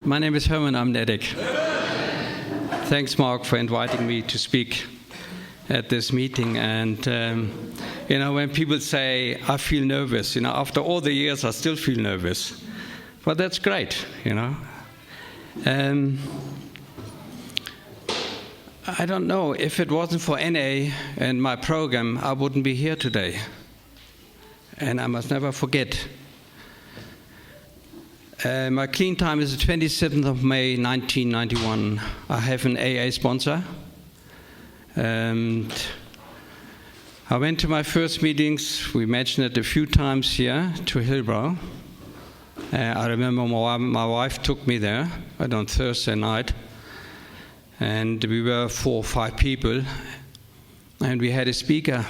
My name is Hermann. I'm Nedek. Thanks, Mark, for inviting me to speak at this meeting. And, when people say, I feel nervous, after all the years, I still feel nervous. But that's great, I don't know, if it wasn't for NA and my program, I wouldn't be here today. And I must never forget. My clean time is the 27th of May, 1991. I have an AA sponsor. And I went to my first meetings, we mentioned it a few times here, to Hillbrow. I remember my wife took me there on Thursday night. And we were 4 or 5 people. And we had a speaker.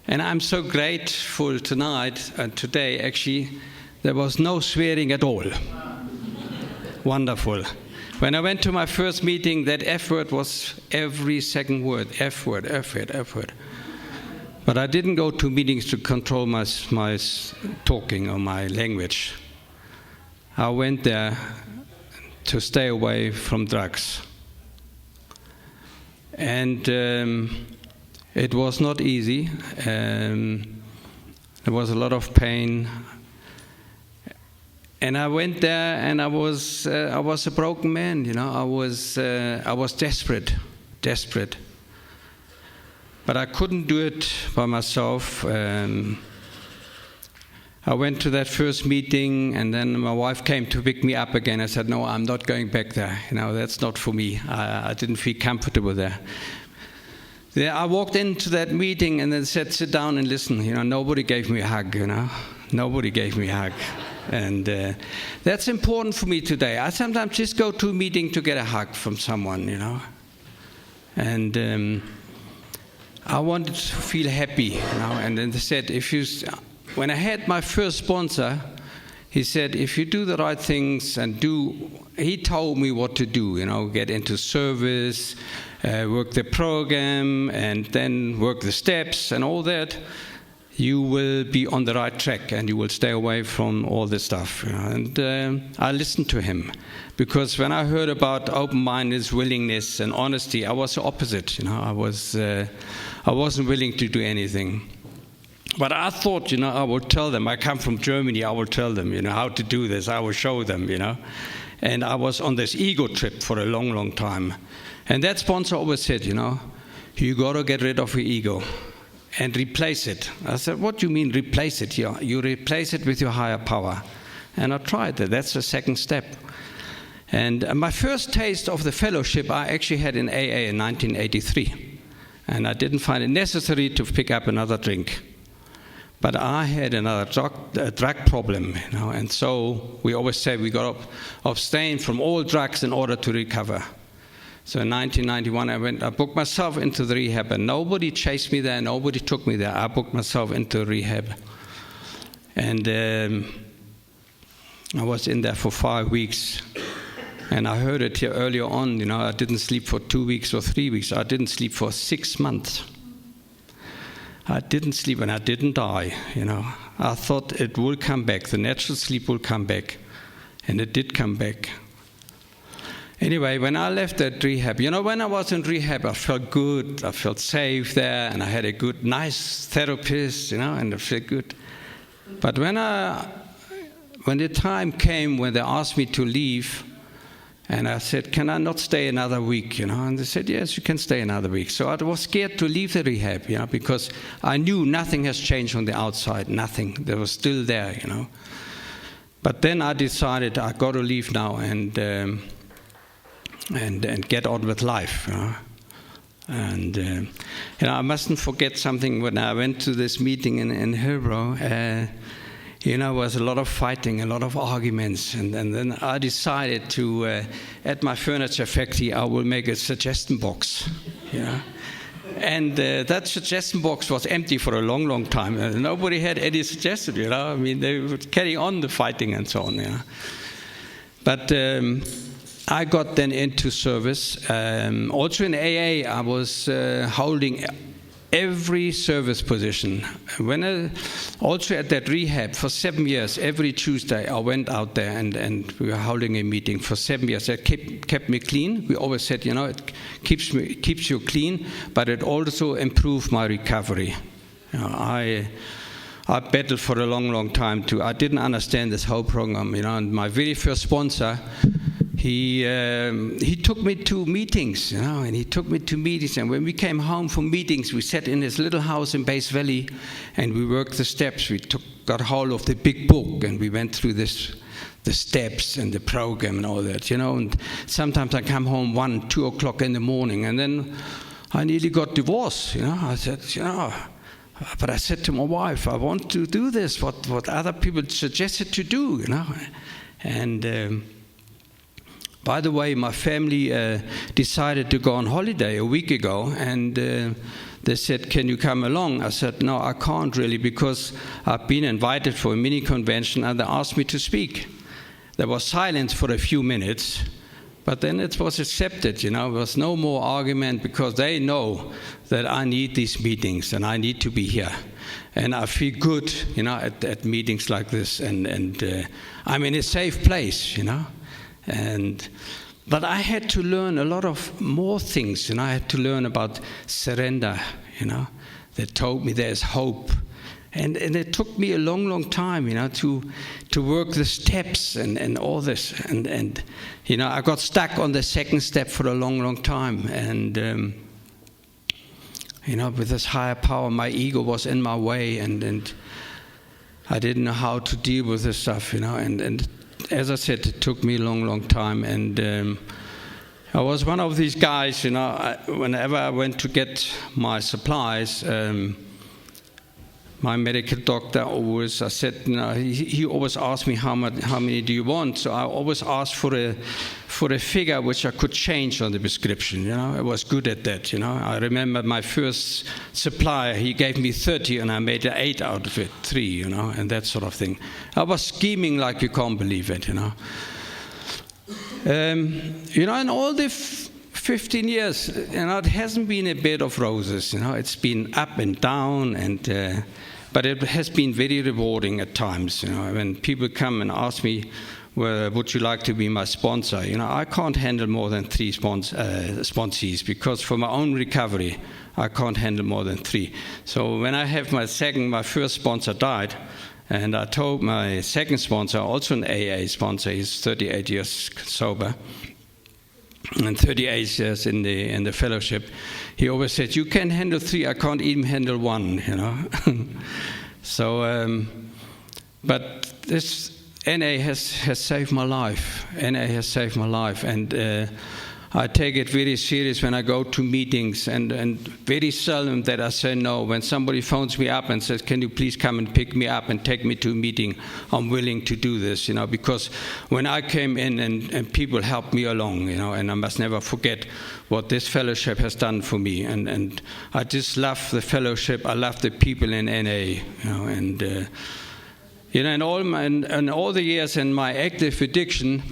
And I'm so grateful tonight and today, actually, there was no swearing at all. Wonderful. When I went to my first meeting, that F word was every second word. F word, F word, F word. But I didn't go to meetings to control my talking or my language. I went there to stay away from drugs. And it was not easy. There was a lot of pain. And I went there, and I was a broken man. I was desperate. But I couldn't do it by myself. I went to that first meeting, and then my wife came to pick me up again. I said, "No, I'm not going back there. That's not for me. I didn't feel comfortable there." I walked into that meeting, and then said, "Sit down and listen." Nobody gave me a hug. Nobody gave me a hug. And that's important for me today. I sometimes just go to a meeting to get a hug from someone, And I wanted to feel happy, And then they said, when I had my first sponsor, he said, if you do the right things he told me what to do, get into service, work the program, and then work the steps and all that. You will be on the right track, and you will stay away from all this stuff. And I listened to him, because when I heard about open-mindedness, willingness, and honesty, I was the opposite. I wasn't willing to do anything. But I thought, I would tell them. I come from Germany. I will tell them, how to do this. I will show them, And I was on this ego trip for a long, long time. And that sponsor always said, you got to get rid of your ego and replace it. I said, what do you mean replace it? You replace it with your higher power. And I tried that. That's the second step. And my first taste of the fellowship I actually had in AA in 1983. And I didn't find it necessary to pick up another drink. But I had another drug problem, And so we always say we got to abstain from all drugs in order to recover. So in 1991, I booked myself into the rehab, and nobody chased me there, nobody took me there. I booked myself into rehab. And I was in there for 5 weeks. And I heard it here earlier on, I didn't sleep for 2 weeks or 3 weeks. I didn't sleep for 6 months. I didn't sleep, and I didn't die, I thought it will come back. The natural sleep will come back. And it did come back. Anyway, when I left that rehab, when I was in rehab, I felt good. I felt safe there, and I had a good, nice therapist, and I felt good. But when the time came when they asked me to leave, and I said, can I not stay another week, And they said, yes, you can stay another week. So I was scared to leave the rehab, because I knew nothing has changed on the outside, nothing. They were still there, But then I decided I got to leave now and get on with life. And I mustn't forget something. When I went to this meeting in Hillbrow, there was a lot of fighting, a lot of arguments. And then I decided to, at my furniture factory, I will make a suggestion box. And that suggestion box was empty for a long, long time. Nobody had any suggestion, they would carry on the fighting and so on, But I got then into service. Also in AA, I was holding every service position. Also at that rehab for 7 years, every Tuesday I went out there and we were holding a meeting for 7 years. That kept me clean. We always said, it keeps you clean, but it also improved my recovery. I battled for a long, long time too. I didn't understand this whole program, and my very first sponsor, he took me to meetings, and he took me to meetings. And when we came home from meetings, we sat in his little house in Bass Valley, and we worked the steps. We got hold of the big book, and we went through the steps and the program and all that, And sometimes I come home 1, 2 o'clock in the morning, and then I nearly got divorced. I said, but I said to my wife, I want to do this, what other people suggested to do, And by the way, my family decided to go on holiday a week ago, and they said, can you come along? I said, no, I can't really, because I've been invited for a mini convention, and they asked me to speak. There was silence for a few minutes, but then it was accepted, There was no more argument, because they know that I need these meetings and I need to be here. And I feel good, at meetings like this. And I'm in a safe place, But I had to learn a lot of more things, I had to learn about surrender, They told me there's hope. And it took me a long, long time, to work the steps and all this. And I got stuck on the second step for a long, long time. And, with this higher power, my ego was in my way. And I didn't know how to deal with this stuff, And as I said, it took me a long, long time. And I was one of these guys, whenever I went to get my supplies, my medical doctor always, I said, he always asked me how many do you want. So I always asked for a figure which I could change on the prescription. I was good at that. I remember my first supplier, he gave me 30, and I made an 8 out of it, 3, and that sort of thing. I was scheming like you can't believe it. In all the 15 years, it hasn't been a bed of roses. It's been up and down, and but it has been very rewarding at times. When people come and ask me, well, would you like to be my sponsor? I can't handle more than 3 sponsees, because for my own recovery, I can't handle more than 3. So when I have my first sponsor died, and I told my second sponsor, also an AA sponsor, he's 38 years sober, and 38 years in the fellowship, he always said, you can handle 3, I can't even handle 1, So, but this NA has saved my life. NA has saved my life, and I take it very serious when I go to meetings, and very seldom that I say no. When somebody phones me up and says, can you please come and pick me up and take me to a meeting, I'm willing to do this, because when I came in and people helped me along, and I must never forget what this fellowship has done for me, and I just love the fellowship, I love the people in NA, and in all the years in my active addiction,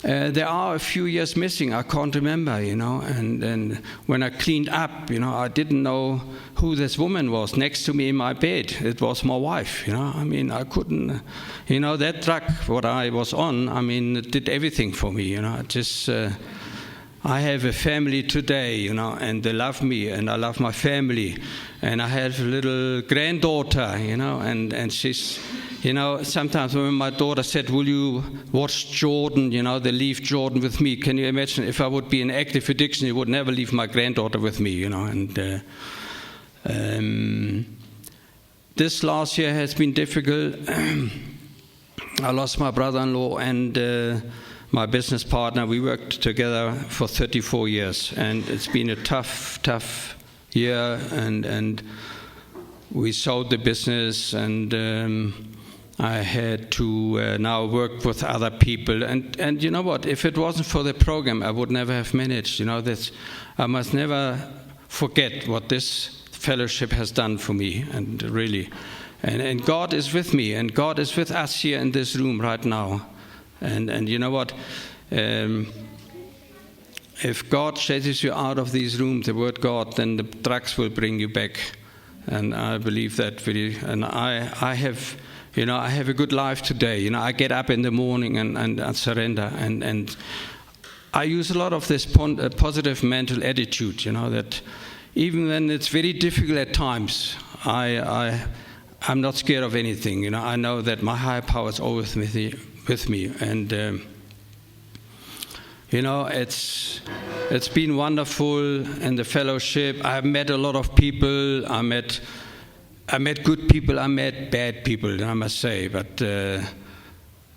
there are a few years missing. I can't remember, and when I cleaned up, I didn't know who this woman was next to me in my bed. It was my wife, I couldn't, that drug, what I was on, it did everything for me, I have a family today, and they love me, and I love my family, and I have a little granddaughter, and she's, sometimes when my daughter said, will you watch Jordan, they leave Jordan with me. Can you imagine if I would be in active addiction, you would never leave my granddaughter with me, and this last year has been difficult. I lost my brother-in-law and my business partner. We worked together for 34 years, and it's been a tough year, and we sold the business, and I had to now work with other people, and you know what, if it wasn't for the program, I would never have managed. I must never forget what this fellowship has done for me, and really, and God is with me, and God is with us here in this room right now. And you know what? if God chases you out of these rooms, the word God, then the drugs will bring you back. And I believe that really. And I have, I have a good life today. I get up in the morning and I surrender. And I use a lot of this positive mental attitude, that even when it's very difficult at times, I'm not scared of anything. I know that my higher power is always with me. And it's been wonderful in the fellowship. I've met a lot of people. I met good people. I met bad people, I must say. But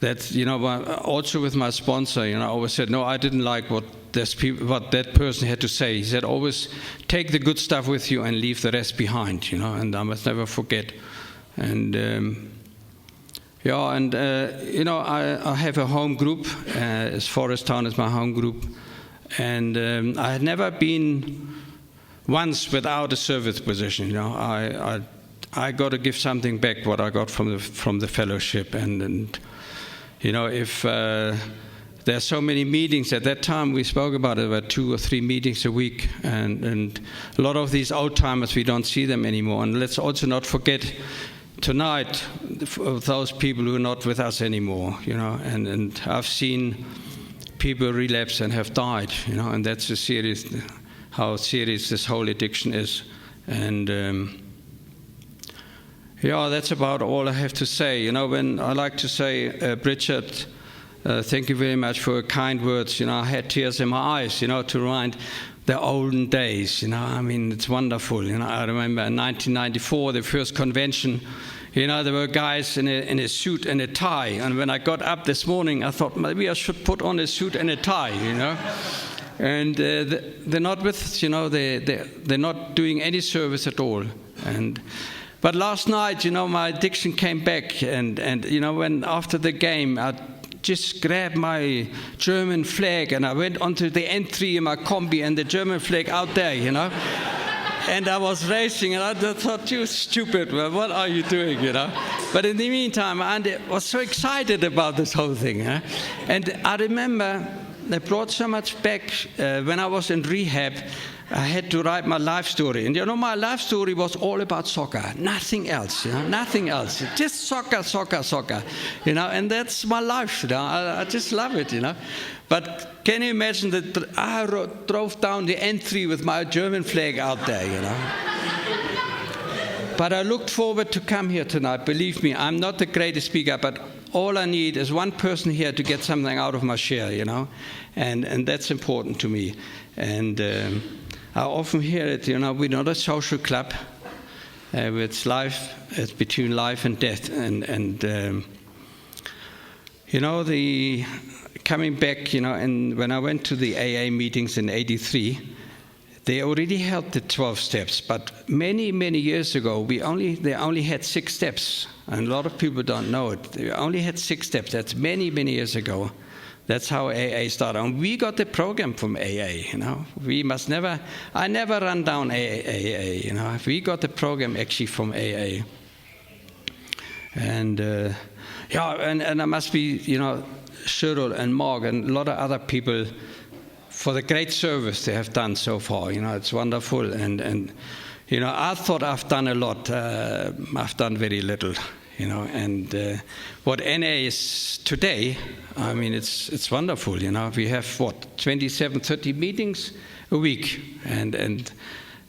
that's also with my sponsor. I always said, no, I didn't like what that person had to say. He said, always take the good stuff with you and leave the rest behind. And I must never forget. And I have a home group. Forest Town is my home group. And I had never been once without a service position. I got to give something back what I got from the fellowship. And if there are so many meetings at that time, we spoke about it, about 2 or 3 meetings a week. And a lot of these old timers, we don't see them anymore. And let's also not forget tonight those people who are not with us anymore. And I've seen people relapse and have died, and that's how serious this whole addiction is. And that's about all I have to say. When I like to say, Bridget, thank you very much for your kind words. I had tears in my eyes, to remind the olden days. It's wonderful. I remember in 1994, the first convention. There were guys in a suit and a tie, and when I got up this morning, I thought maybe I should put on a suit and a tie, And they're not with us, they're not doing any service at all. But last night, my addiction came back, and when after the game, I just grabbed my German flag and I went onto the entry in my combi and the German flag out there, And I was racing, and I thought, you stupid, man, what are you doing, But in the meantime, I was so excited about this whole thing. And I remember they brought so much back. When I was in rehab, I had to write my life story. And my life story was all about soccer, nothing else, nothing else. Just soccer, soccer, soccer, and that's my life, I just love it, But can you imagine that I drove down the N3 with my German flag out there, But I looked forward to come here tonight. Believe me, I'm not the greatest speaker, but all I need is one person here to get something out of my share, and that's important to me. And I often hear it, we're not a social club. It's life, it's between life and death. Coming back, and when I went to the AA meetings in '83, they already held the 12 steps. But many, many years ago, they only had 6 steps. And a lot of people don't know it. They only had 6 steps. That's many, many years ago. That's how AA started. And we got the program from AA, I never run down AA, We got the program actually from AA. And, and I must be, Cheryl and Mark and a lot of other people for the great service they have done so far. It's wonderful. And I thought I've done a lot. I've done very little. And what NA is today, it's wonderful. We have 27, 30 meetings a week, and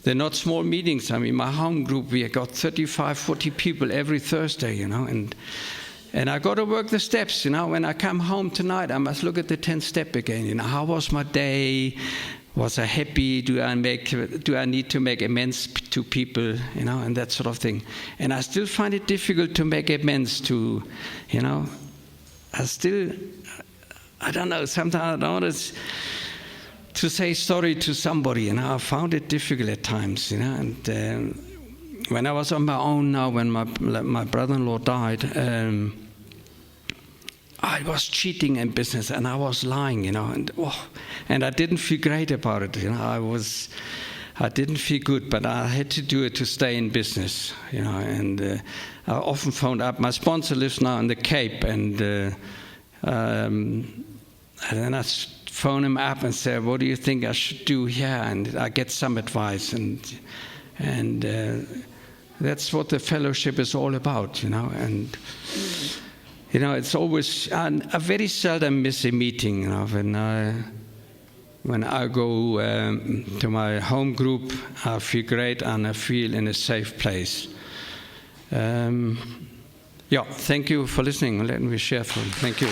they're not small meetings. My home group, we got 35, 40 people every Thursday. And I got to work the steps. When I come home tonight, I must look at the 10th step again. How was my day? Was I happy? Do I need to make amends to people? And that sort of thing. And I still find it difficult to make amends to, I don't know. Sometimes I don't want to say sorry to somebody. I found it difficult at times. And when I was on my own now, when my brother-in-law died. I was cheating in business and I was lying, and I didn't feel great about it. I didn't feel good, but I had to do it to stay in business, And I often phoned up. My sponsor lives now in the Cape, and then I phone him up and say, what do you think I should do here? And I get some advice. And that's what the fellowship is all about, And, it's always, I very seldom miss a meeting, when I go to my home group, I feel great and I feel in a safe place. Thank you for listening. Let me share from. Thank you.